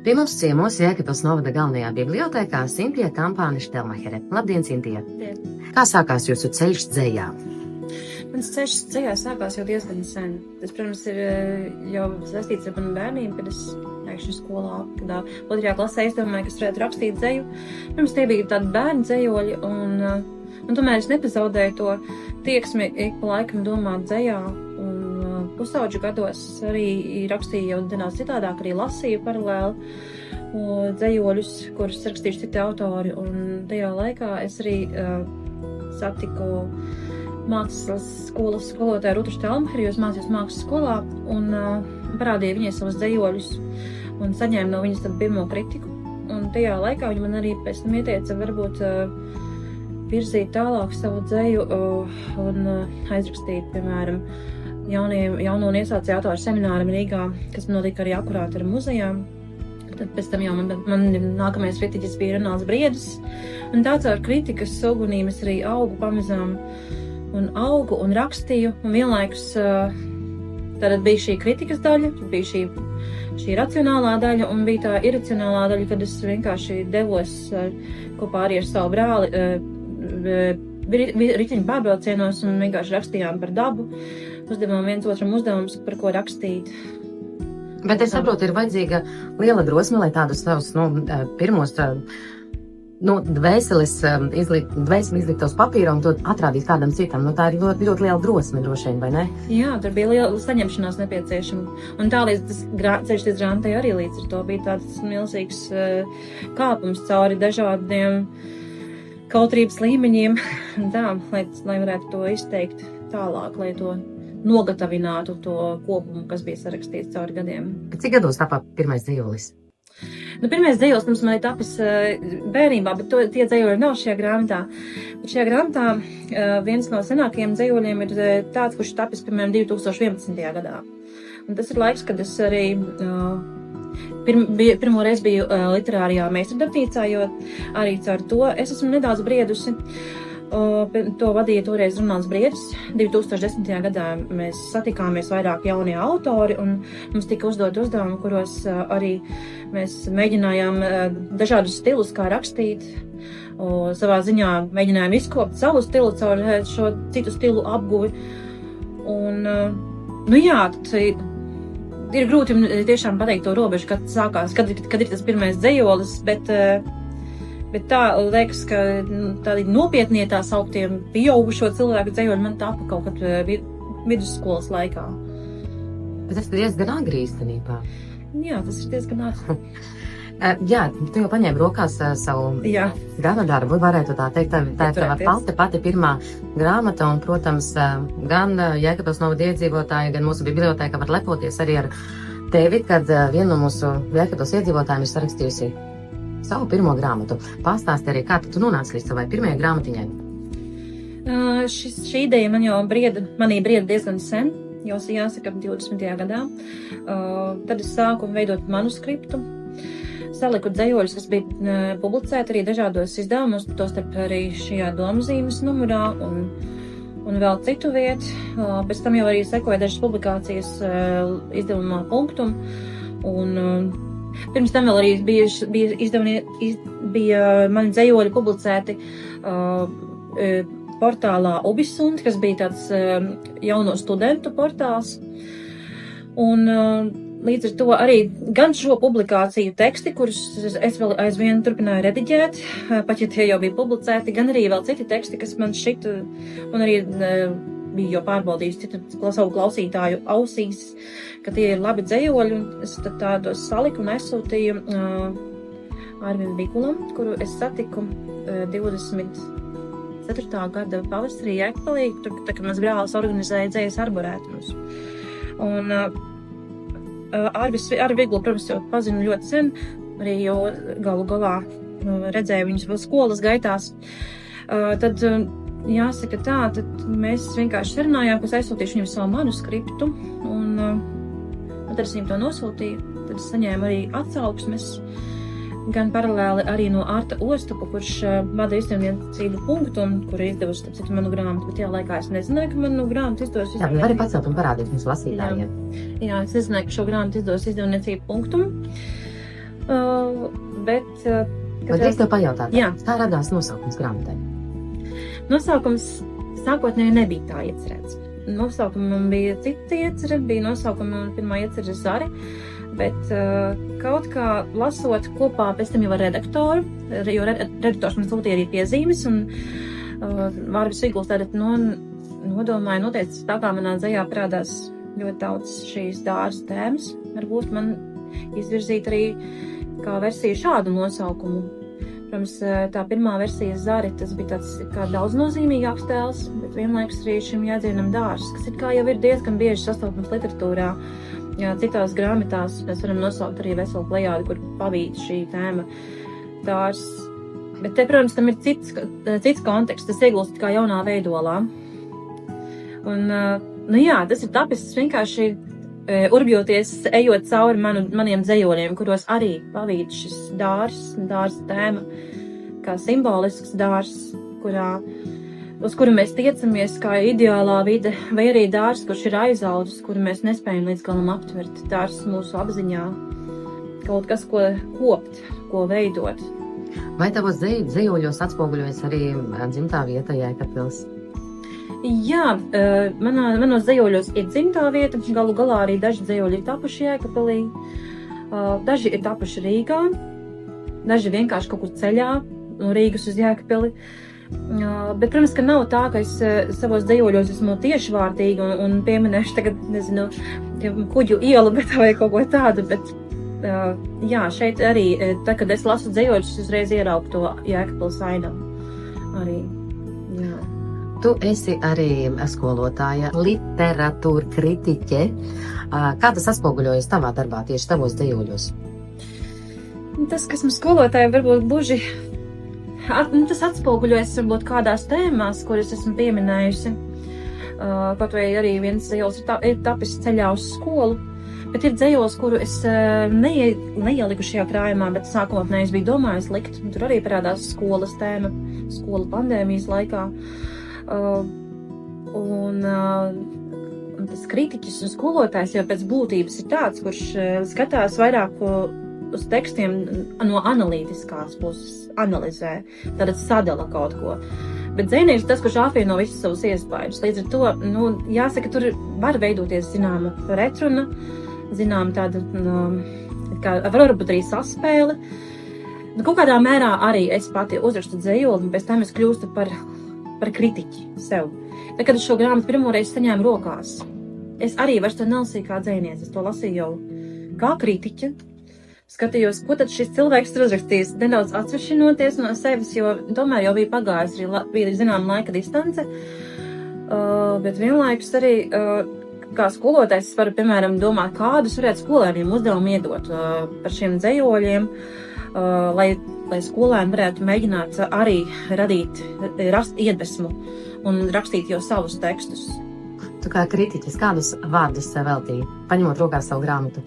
Pie mums ciemos Jēkabpils novada galvenajā bibliotēkā Sintija Kampāne Štelmahere. Labdien, Sintija! Kā sākās jūsu ceļš dzejā? Mans ceļš dzejā sākās jau diezgan sen. Tas, protams, ir jau saistīts ar manu bērnību, kad es pēkšņi skolā, kad 2. klasē izdomāju, ka es varētu rakstīt dzeju. Pirms tie bija tādi bērnu dzejoļi, un tomēr es nepazaudēju to tieksmi ik pa laikam domāt dzejā. Pusauģu gados arī rakstīju jau nedaudz citādāk, arī lasīju paralēli dzejoļus, kurus rakstījuši citi autori. Un tajā laikā es arī satiku mākslas skolas skolotāju Rūtu Štelmaheri, jo es mācījos mākslas skolā, un parādīju viņai savus dzejoļus un saņēmu no viņas tad pirmo kritiku. Un tajā laikā viņa man arī pēc tam ieteica varbūt virzīt tālāk savu dzeju un aizrakstīt, piemēram, jauno un iesācēju autoru semināram Rīgā, kas notika arī akurāt ar muzejām. Tad pēc tam jau man nākamais kritiķis bija Renāls Briedis. Un tāds ar kritikas ugunīm es arī augu pamazām un rakstīju. Un vienlaikus tātad bija šī kritikas daļa, bija šī racionālā daļa un bija tā iracionālā daļa, kad es vienkārši devos kopā arī ar savu brāli riteņu pārbraucienos un vienkārši rakstījām par dabu. Uzdevām viens otram uzdevumus, par ko rakstīt. Bet es saprotu, ir vajadzīga liela drosme, lai tādus savus, pirmos, dvēseles izlikt uz papīra un to atrādīt kādam citam. Tā ir ļoti, ļoti liela drosme, droši vien, vai ne? Jā, tur bija liela saņemšanās nepieciešama. Un tā līdz tas ceļš līdz grāmatai arī līdz ar to bija tāds milzīgs kāpums cauri dažādiem kautrības līmeņiem. Tā, lai varētu to izteikt tālāk, lai to nogatavinātu to kopumu, kas bija sarakstīts cauri gadiem. Cik gados tapā pirmais dzejolis? Pirmais dzejolis mums man ir tapis bērnībā, bet tie dzejoļi nav šajā grāmatā. Bet šajā grāmatā viens no senākajiem dzejoļiem ir tāds, kurš tapis, piemēram, 2011. gadā. Un tas ir laiks, kad es arī pirmo reizi biju literārajā meistardarbnīcā, jo arī caur to es esmu nedaudz briedusi. To vadīja toreiz Renāls Briedis. 2010. gadā mēs satikāmies vairāk jaunie autori un mums tika uzdot uzdevumi, kuros arī mēs mēģinājām dažādus stilus, kā rakstīt. Savā ziņā mēģinājām izkopt savu stilu caur šo citu stilu apguvi. Un, ir grūti tiešām pateikt to robežu, kad sākās, kad ir tas pirmais dzejolis, bet tā liekas, ka tādi nopietnie tā sauktiem pieaugušo cilvēku dzejoļi man tāpa kaut kad vidusskolas laikā. Bet tas ir diezgan agri īstenībā. Jā, tas ir diezgan agri. Jā, tu jau paņēmi rokās savu gada darbu, varētu tā teikt. Tā ir tava pati pirmā grāmata, un, protams, gan Jēkabpils novada iedzīvotāji, gan mūsu bibliotēka var lepoties arī ar tevi, kad viena no mūsu Jēkabpils iedzīvotājiem ir sarakstījusi savu pirmo grāmatu. Pastāsti arī, kā tu nonāci līdz savai pirmajai grāmatiņai? Šī ideja manī brieda diezgan sen, jau jāsaka 20. gadā. Tad es sāku veidot manuskriptu. Saliku dzejoļus, kas bija publicēti arī dažādos izdevumos, tostarp arī šajā domzīmes numurā un vēl citu vietu. Pēc tam jau arī sekoja dažas publikācijas izdevumā Punktum. Pirms tam vēl arī bija mani dzejoļi publicēti portālā Ubisunt, kas bija tāds jauno studentu portāls. Un līdz ar to arī gan šo publikāciju teksti, kurus es vēl aizvien turpināju rediģēt, pat ja tie jau bija publicēti, gan arī vēl citi teksti, kas man šita un arī bija jau pārbaudījis savu klausītāju ausīs, ka tie ir labi dzejoļi, un es tad tādos saliku un aizsūtīju Arvim Bikulam, kuru es satiku 24. gada pavasarī Jēkabpilī, tā kā mans brālis organizēja dzejas arborētumus. Un Arvi Biglu, protams, jau pazinu ļoti sen, arī jau galu galā redzēju viņus vēl skolas gaitās. Tad jāsaka tā, tad mēs vienkārši sarunājām, ka es aizsūtīšu viņam savu manuskriptu, un tad es viņam to nosūtīju. Tad es saņēmu arī atsauksmes, gan paralēli arī no Arta Ostupa, kurš vada izdevniecību Punktum, kur ir izdevusi manu grāmatu, bet tajā laikā es nezināju, ka manu grāmatu izdos izdevniecību. Jā, vari pacelt un parādīt mums lasītājiem. Jā, es nezināju, ka šo grāmatu izdos izdevniecību Punktum. Bet drīkst tev pajautāt, Jā. kā radās nosaukums grāmatai? Nosaukums sākotnēji nebija tā iecerēts. Nosaukumam bija cita iecerē, bija nosaukuma pirmā iecerē Zare, bet kaut kā lasot kopā pēc tam jau ar redaktoru, jo redaktors man sūtīja arī piezīmes, un Vārvis Viguls tātad nodomāja, noteica, tā kā manā dzejā parādās ļoti daudz šīs dārza tēmas, varbūt man izvirzīt arī kā versiju šādu nosaukumu. Protams, tā pirmā versija Zari, tas bija tāds kā daudznozīmīgāks tēls, bet vienlaikus arī šim jēdzienam dārzs, kas kā jau ir diezgan bieži sastopams literatūrā. Jā, citās grāmatās mēs varam nosaukt arī veselu plejādi, kur pavīd šī tēma dārzs. Bet te, protams, tam ir cits konteksts, tas iegulst kā jaunā veidolā. Un, jā, tas ir tapis vienkārši urbjoties, ejot cauri maniem dzejoļiem, kuros arī pavīd šis dārza tēma, kā simbolisks dārzs, uz kuru mēs tiecamies kā ideālā vide, vai arī dārzs, kurš ir aizaudzis, kuru mēs nespējam līdz galam aptvert. Dārzs mūsu apziņā, kaut kas, ko kopt, ko veidot. Vai tavos dzejoļos atspoguļojas arī dzimtā vieta Jēkabpils? Jā, manos dzejoļos ir dzimtā vieta, galu galā arī daži dzejoļi ir tapuši Jēkabpilī, daži ir tapuši Rīgā, daži vienkārši kaut kur ceļā no Rīgas uz Jēkabpili. Bet, protams, ka nav tā, ka es savos dzejoļos esmu tiešvārtīgi un pieminēšu tagad, nezinu, Kuģu ielu, bet vai kaut ko tādu, bet jā, šeit arī, tad, kad es lasu dzejoļus, uzreiz ieraugu to Jēkabpils ainavu arī, jā. Tu esi arī skolotāja, literatūra kritiķe. Kā tas atspoguļojas tavā darbā, tieši tavos dzejoļos? Tas, kas man skolotāji varbūt buži, tas atspoguļojas varbūt kādās tēmās, kuras esmu pieminējusi. Kaut vai arī viens dzejols ir tapis ceļā uz skolu, bet ir dzejols, kuru es neieliku šajā krājumā, bet sākotnēji es biju domājis likt. Tur arī parādās skolas tēma, skola pandēmijas laikā. Un tas kritiķis un skolotājs jau pēc būtības ir tāds, kurš skatās vairāk uz tekstiem no analītiskās puses, analizē, tad sadala kaut ko. Bet dzejnieks ir tas, kurš apvieno visus savus iespējas. Līdz ar to, jāsaka, tur var veidoties zināma pretruna, zināma tāda, kā varbūt arī saspēle. Kaut kādā mērā arī es pati uzrakstu dzejoli, un pēc tam es kļūstu par kritiķi sev. Tad, kad es šo grāmatu pirmoreiz saņēmu rokās, es arī vairs to nelasīju kā dzejniece, es to lasīju jau kā kritiķa. Skatījos, ko tad šis cilvēks ir uzrakstījis, nedaudz atsvešinoties no sevis, jo tomēr jau bija pagājis, bija zināma laika distance, bet vienlaikus arī kā skolotājs varu, piemēram, domāt, kādus varētu skolēniem uzdevumu iedot par šiem dzejoļiem, lai skolēni varētu mēģināt arī rast iedvesmu un rakstīt jau savus tekstus. Tu kā kritiķis, kādus vārdus sev veltīji, paņemot rokās savu grāmatu?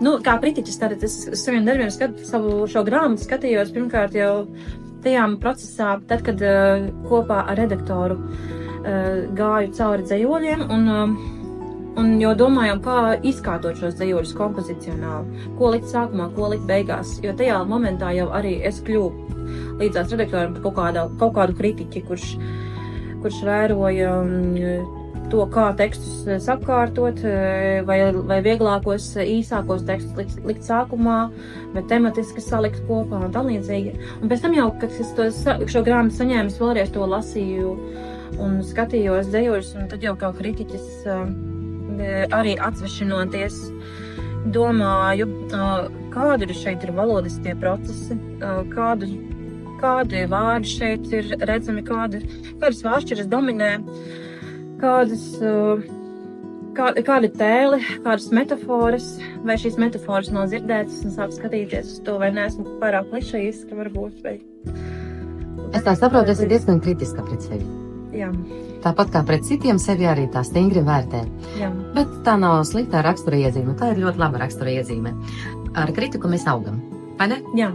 Kā kritiķis, tātad es saviem darbiem savu šo grāmatu skatījos pirmkārt jau tajā procesā, tad, kad kopā ar redaktoru gāju cauri dzejoļiem un jau domājām, kā izkārtot šos dzejoļus kompozicionāli, ko likt sākumā, ko likt beigās, jo tajā momentā jau arī es kļuvu līdzās redaktoram par kaut kādu kritiķi, kurš vēroja to, kā tekstus sakārtot, vai vieglākos, īsākos tekstus likt sākumā, vai tematiski salikt kopā un tā līdzīgi. Un pēc tam jau, kad es šo grāmatu saņēmu, es vēlreiz to lasīju un skatījos dzejoļus, un tad jau kā kritiķis arī atsvešinoties, domāju, kādi šeit ir valodiskie procesi, kādi vārdi šeit ir redzami, kādas vāršķiras dominē, kādi tēli, kādas metaforas, vai šīs metaforas nav dzirdētas un sāk skatīties uz to, vai neesmu pārāk klišejiska varbūt, vai... Es tā saprotu, esi diezgan kritiska pret sevi. Jā. Tāpat kā pret citiem sevi arī tā stingri vērtē. Jā. Bet tā nav sliktā rakstura iezīme, tā ir ļoti laba rakstura iezīme. Ar kritiku mēs augam, vai ne? Jā.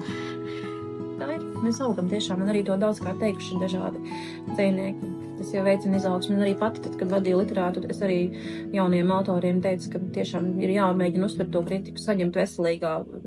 Tā ir, mēs augam tiešām, man arī to daudzkārt teikuši dažādi dzejnieki. Tas jau veicina izaugsmi, un arī pati, tad, kad vadīju literāturu, es arī jauniem autoriem teicu, ka tiešām ir jāmēģina uztvert to kritiku, saņemt veselīgā